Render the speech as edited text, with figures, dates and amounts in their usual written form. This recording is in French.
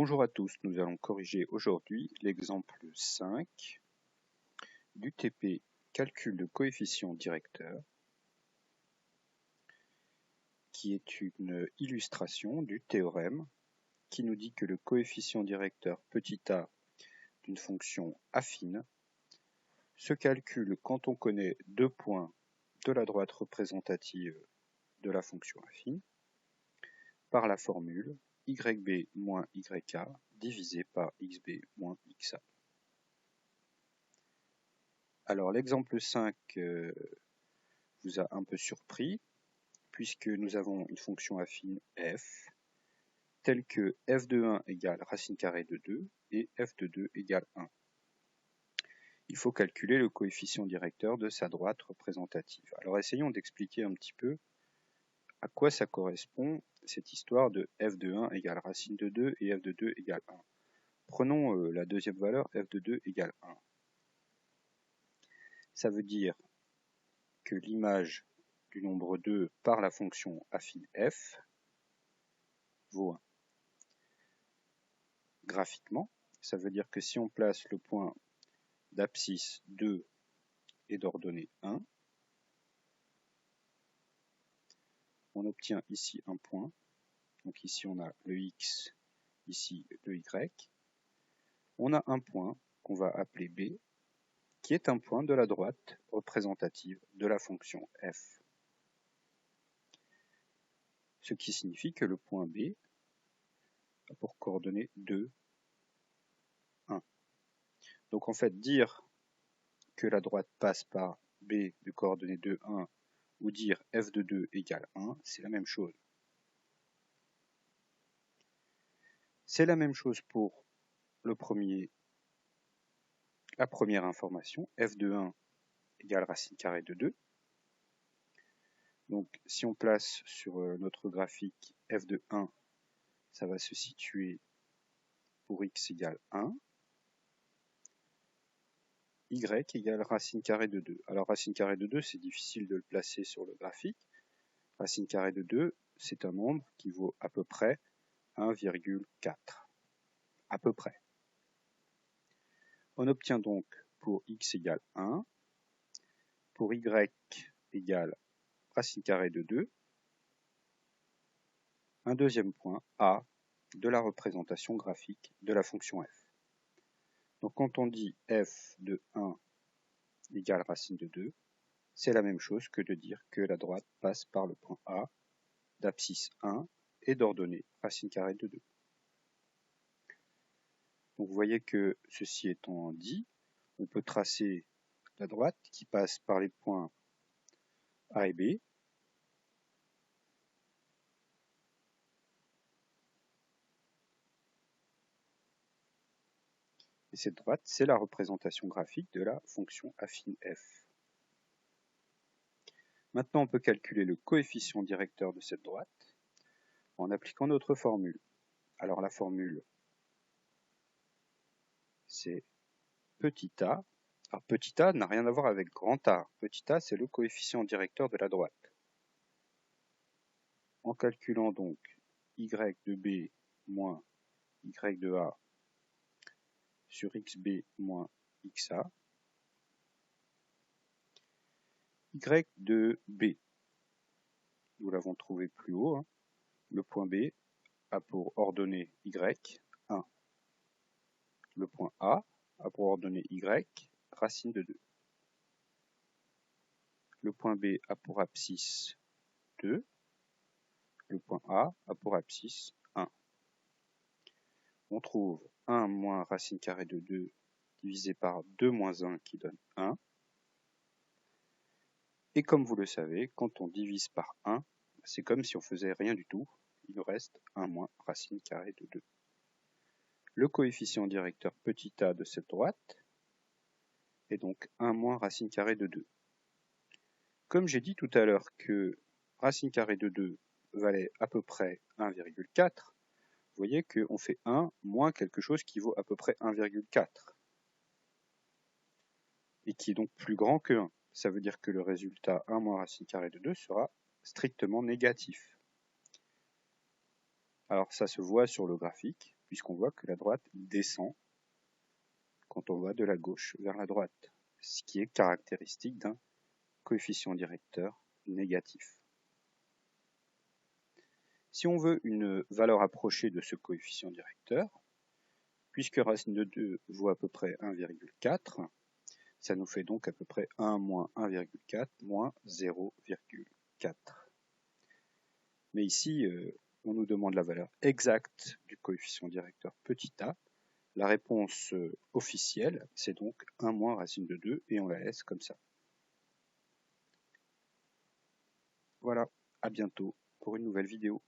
Bonjour à tous, nous allons corriger aujourd'hui l'exemple 5 d'UTP calcul de coefficient directeur qui est une illustration du théorème qui nous dit que le coefficient directeur petit a d'une fonction affine se calcule quand on connaît deux points de la droite représentative de la fonction affine par la formule yb moins yk divisé par xb moins xa. Alors l'exemple 5 vous a un peu surpris puisque nous avons une fonction affine f telle que f de 1 égale racine carrée de 2 et f de 2 égale 1. Il faut calculer le coefficient directeur de sa droite représentative. Alors essayons d'expliquer un petit peu à quoi ça correspond cette histoire de f de 1 égale racine de 2 et f de 2 égale 1. Prenons la deuxième valeur f de 2 égale 1. Ça veut dire que l'image du nombre 2 par la fonction affine f vaut 1. Graphiquement, ça veut dire que si on place le point d'abscisse 2 et d'ordonnée 1, on obtient ici un point. Donc ici on a le x, ici le y. On a un point qu'on va appeler B, qui est un point de la droite représentative de la fonction f. Ce qui signifie que le point B a pour coordonnées 2, 1. Donc en fait, dire que la droite passe par B de coordonnées 2, 1 ou dire f de 2 égale 1, c'est la même chose. C'est la même chose pour la première information, f de 1 égale racine carrée de 2. Donc si on place sur notre graphique f de 1, ça va se situer pour x égale 1, y égale racine carrée de 2. Alors racine carrée de 2, c'est difficile de le placer sur le graphique. Racine carrée de 2, c'est un nombre qui vaut à peu près 1,4. À peu près. On obtient donc pour x égale 1, pour y égale racine carrée de 2, un deuxième point a de la représentation graphique de la fonction f. Donc quand on dit f de 1 égale racine de 2, c'est la même chose que de dire que la droite passe par le point A d'abscisse 1 et d'ordonnée racine carrée de 2. Donc vous voyez que ceci étant dit, on peut tracer la droite qui passe par les points A et B. Et cette droite, c'est la représentation graphique de la fonction affine f. Maintenant, on peut calculer le coefficient directeur de cette droite en appliquant notre formule. Alors la formule, c'est petit a. Alors petit a n'a rien à voir avec grand A. Petit a, c'est le coefficient directeur de la droite. En calculant donc y de b moins y de a sur xb moins xa, y de b, nous l'avons trouvé plus haut, le point B a pour ordonnée y, 1. Le point A a pour ordonnée y, racine de 2. Le point B a pour abscisse 2. Le point A a pour abscisse 1. On trouve 1 moins racine carrée de 2 divisé par 2 moins 1 qui donne 1. Et comme vous le savez, quand on divise par 1, c'est comme si on faisait rien du tout. Il nous reste 1 moins racine carrée de 2. Le coefficient directeur petit a de cette droite est donc 1 moins racine carrée de 2. Comme j'ai dit tout à l'heure que racine carrée de 2 valait à peu près 1,4, vous voyez qu'on fait 1 moins quelque chose qui vaut à peu près 1,4 et qui est donc plus grand que 1. Ça veut dire que le résultat 1 moins racine carrée de 2 sera strictement négatif. Alors ça se voit sur le graphique, puisqu'on voit que la droite descend quand on va de la gauche vers la droite, ce qui est caractéristique d'un coefficient directeur négatif. Si on veut une valeur approchée de ce coefficient directeur, puisque racine de 2 vaut à peu près 1,4, ça nous fait donc à peu près 1 moins 1,4 moins 0,4. Mais ici, on nous demande la valeur exacte du coefficient directeur petit a. La réponse officielle, c'est donc 1 moins racine de 2 et on la laisse comme ça. Voilà, à bientôt pour une nouvelle vidéo.